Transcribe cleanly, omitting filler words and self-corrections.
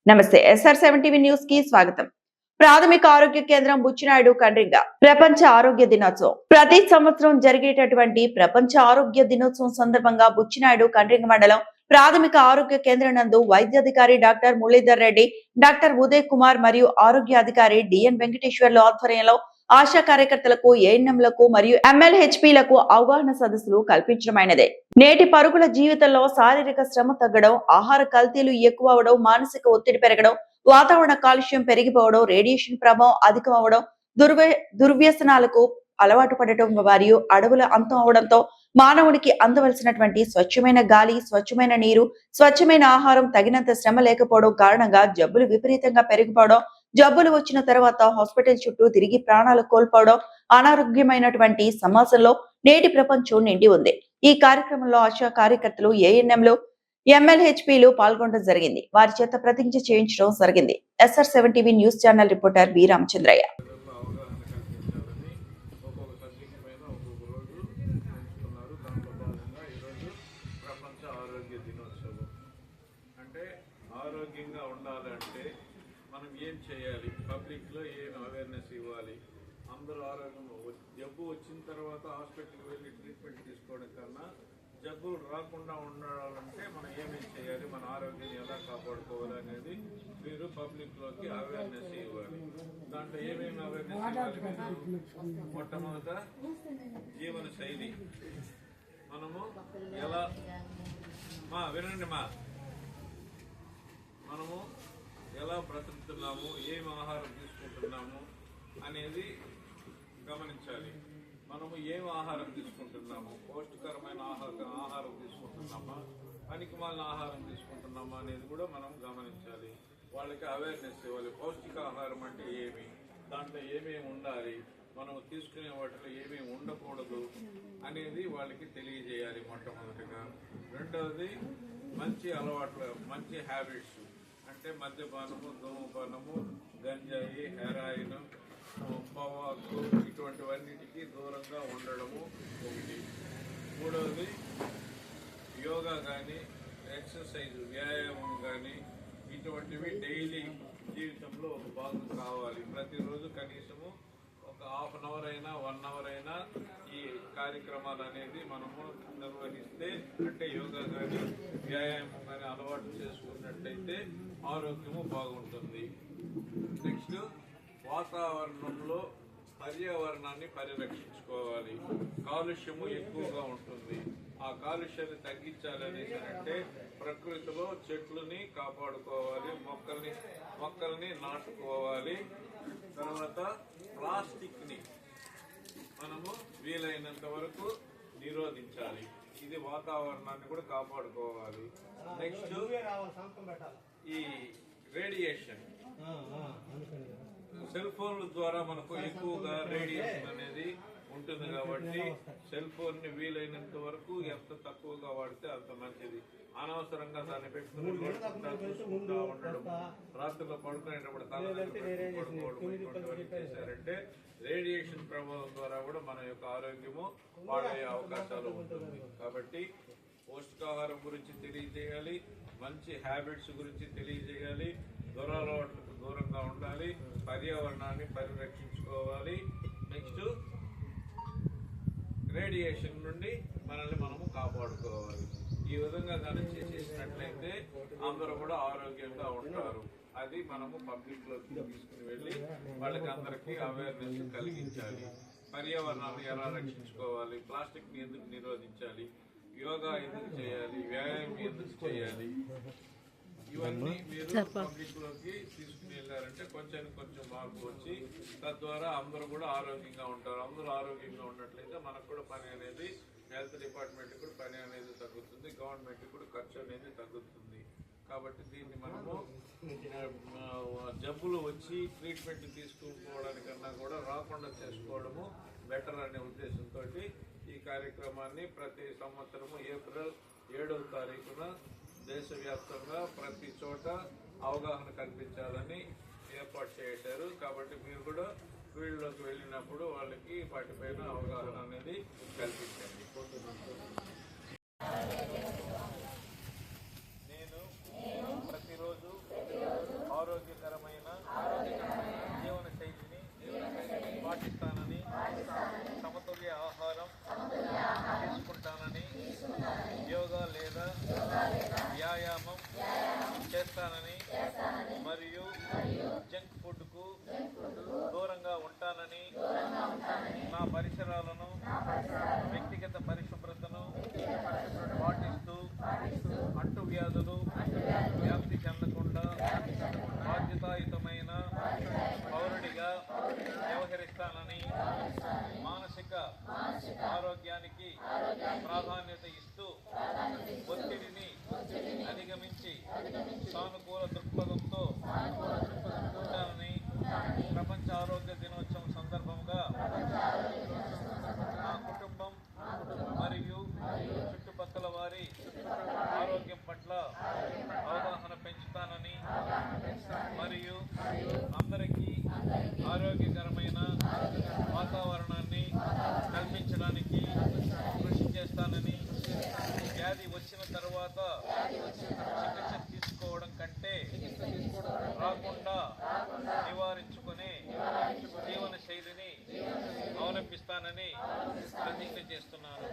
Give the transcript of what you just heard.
నమస్తే SR7 TV news కి స్వాగతం. ప్రాథమిక ఆరోగ్య కేంద్రం బుచ్చినాయుడు కండ్రింగ ప్రపంచ ఆరోగ్య దినోత్సవం ప్రతి సంవత్సరం జరిగేటటువంటి ప్రపంచ ఆరోగ్య దినోత్సవం సందర్భంగా బుచ్చినాయుడు కండ్రింగ మండలం ప్రాథమిక ఆరోగ్య కేంద్రం నందు వైద్యాధికారి డాక్టర్ మురళీధర్ రెడ్డి, డాక్టర్ ఉదయ్ కుమార్ మరియు ఆరోగ్య అధికారి డిఎన్ వెంకటేశ్వర్లు ఆధ్వర్యంలో ఆశా కార్యకర్తలకు, ఏఎన్ఎంలకు మరియు MLHPలకు అవగాహన సదస్సులు కల్పించడమైనదే. నేటి పరుగుల జీవితంలో శారీరక శ్రమ తగ్గడం, ఆహార కల్తీలు ఎక్కువ అవడం, మానసిక ఒత్తిడి పెరగడం, వాతావరణ కాలుష్యం పెరిగిపోవడం, రేడియేషన్ ప్రభావం అధికమవడం, దుర్వ్యసనాలకు అలవాటు పడటం మరియు అడవుల అంతం అవడంతో మానవునికి అందవలసినటువంటి స్వచ్ఛమైన గాలి, స్వచ్ఛమైన నీరు, స్వచ్ఛమైన ఆహారం, తగినంత శ్రమ లేకపోవడం కారణంగా జబ్బులు విపరీతంగా పెరిగిపోవడం, జబ్బులు వచ్చిన తర్వాత హాస్పిటల్ చుట్టూ తిరిగి ప్రాణాలు కోల్పోవడం, అనారోగ్యమైనటువంటి సమాజంలో నేటి ప్రపంచం నిండి ఉంది. ఈ కార్యక్రమంలో ఆశా కార్యకర్తలు, ఏఎన్ఎంలు, MLHPలు పాల్గొనడం జరిగింది. వారి చేత ప్రతిజ్ఞ చేయించడం జరిగింది. SR7 TV news channel reporter B Ramachandraiah. ఆరోగ్యంగా ఉండాలంటే మనం ఏం చేయాలి, పబ్లిక్లో ఏం అవేర్నెస్ ఇవ్వాలి, అందరూ ఆరోగ్యంగా జబ్బు వచ్చిన తర్వాత హాస్పిటల్కి వెళ్ళి ట్రీట్మెంట్ తీసుకోవడం కన్నా జబ్బులు రాకుండా ఉండాలంటే మనం ఏమేమి చేయాలి, మన ఆరోగ్యాన్ని ఎలా కాపాడుకోవాలి అనేది మీరు పబ్లిక్లోకి అవేర్నెస్ ఇవ్వాలి. దాంట్లో ఏమేమి అవేర్నెస్ ఇవ్వాలి? మొట్టమొదట జీవన శైలి, మనము ఎలా వినండి మనము ఎలా బ్రతుకుతున్నాము, ఏం ఆహారం తీసుకుంటున్నాము అనేది గమనించాలి. మనము ఏం ఆహారం తీసుకుంటున్నాము, పౌష్టికరమైన ఆహారం తీసుకుంటున్నామా, పనికిమాలిన ఆహారం తీసుకుంటున్నామా అనేది కూడా మనం గమనించాలి. వాళ్ళకి అవేర్నెస్ ఇవ్వాలి. పౌష్టికాహారం అంటే ఏమి, దాంట్లో ఏమేమి ఉండాలి, మనం తీసుకునే వాటిలో ఏమేమి ఉండకూడదు అనేది వాళ్ళకి తెలియజేయాలి మొట్టమొదటిగా. రెండవది మంచి అలవాట్లు, మంచి హ్యాబిట్స్ అంటే మద్యపానము, ధూమపానము, గంజాయి, హెరాయిన్, పొగాకు ఇటువంటివన్నిటికీ దూరంగా ఉండడము ఒకటి. మూడవది యోగా కానీ, ఎక్సర్సైజ్, వ్యాయామం కానీ ఇటువంటివి డైలీ జీవితంలో ఒక భాగం కావాలి. ప్రతిరోజు కనీసము ఒక హాఫ్ అన్ అవర్ అయినా 1 అవర్ అయినా ఈ కార్యక్రమాలు అనేది మనము నిర్వహిస్తే, అంటే యోగా కానీ వ్యాయామం కానీ అలవాటు చేసుకున్నట్టయితే ఆరోగ్యము బాగుంటుంది. నెక్స్ట్ వాతావరణంలో పర్యావరణాన్ని పరిరక్షించుకోవాలి. కాలుష్యము ఎక్కువగా ఉంటుంది. ఆ కాలుష్యాన్ని తగ్గించాలనేసి అంటే ప్రకృతిలో చెట్లని కాపాడుకోవాలి, మొక్కల్ని నాటుకోవాలి. తర్వాత ప్లాస్టిక్ని మనము వీలైనంత వరకు నిరోధించాలి. ఇది వాతావరణాన్ని కూడా కాపాడుకోవాలి. నెక్స్ట్ ఈ రేడియేషన్, సెల్ ఫోన్ల ద్వారా మనకు ఎక్కువగా రేడియేషన్ అనేది ఉంటుంది కాబట్టి సెల్ ఫోన్ ని వీలైనంత వరకు ఎంత తక్కువగా వాడితే అంత మంచిది. అనవసరంగా దాన్ని పెట్టుకుని చూసుకుంటా ఉండడం, రాత్రిలో పడుకునేటప్పుడు పడుకోవడం ఇటువంటివన్నీ చేశారంటే రేడియేషన్ ప్రభావం ద్వారా కూడా మన యొక్క ఆరోగ్యము పాడయ్యే అవకాశాలు ఉంటుంది. కాబట్టి పౌష్టికాహారం గురించి తెలియజేయాలి, మంచి హ్యాబిట్స్ గురించి తెలియజేయాలి, దురలవాట్లకు దూరంగా ఉండాలి, పర్యావరణాన్ని పరిరక్షించుకోవాలి. నెక్స్ట్ రేడియేషన్ నుండి మనల్ని మనము కాపాడుకోవాలి. ఈ విధంగా కానీ చేసినట్లయితే అందరూ కూడా ఆరోగ్యంగా ఉంటారు. అది మనము పబ్లిక్లోకి తీసుకుని వెళ్ళి వాళ్ళకి అందరికీ అవేర్నెస్ కలిగించాలి. పర్యావరణాన్ని ఎలా రక్షించుకోవాలి, ప్లాస్టిక్ని ఎందుకు నిరోధించాలి, యోగా ఎందుకు చేయాలి, వ్యాయామం ఎందుకు చేయాలి, ఇవన్నీ మీరు పబ్లిక్లోకి తీసుకుని వెళ్ళారంటే కొంచెం మార్పు వచ్చి తద్వారా అందరూ కూడా ఆరోగ్యంగా ఉంటారు. అందరూ ఆరోగ్యంగా ఉన్నట్లయితే మనకు కూడా పని అనేది, హెల్త్ డిపార్ట్మెంట్ కూడా పని అనేది తగ్గుతుంది, గవర్నమెంట్ కూడా ఖర్చు అనేది తగ్గుతుంది. కాబట్టి దీన్ని మనము జబ్బులు వచ్చి ట్రీట్మెంట్ తీసుకోవడానికన్నా కూడా రాకుండా చేసుకోవడము బెటర్ అనే ఉద్దేశంతో ఈ కార్యక్రమాన్ని ప్రతి సంవత్సరము ఏప్రిల్ 7వ తారీఖున దేశవ్యాప్తంగా ప్రతి చోట అవగాహన కల్పించాలని ఏర్పాటు చేశారు. కాబట్టి మీరు కూడా ఫీల్డ్లోకి వెళ్ళినప్పుడు వాళ్ళకి వాటిపైన అవగాహన అనేది కల్పించండి. నేను ప్రతిరోజు ఆరోగ్యానికి ప్రాధాన్యత ఇస్తూ ఒత్తిడిని అధిగమించి సానుకూల దృక్పథంతో ఉంటానని ప్రపంచ ఆరోగ్య దినోత్సవం సందర్భంగా నా కుటుంబం మరియు చుట్టుపక్కల వారి ఆరోగ్యం పట్ల అవగాహన పెంచుతానని మరియు అందరికీ ఆరోగ్యకరమైన వాతావరణాన్ని కల్పించడానికి కృషి చేస్తానని, వ్యాధి వచ్చిన తర్వాత చికిత్స తీసుకోవడం కంటే రాకుండా నివారించుకునే జీవన శైలిని అవలంబిస్తానని ప్రతిజ్ఞ చేస్తున్నాను.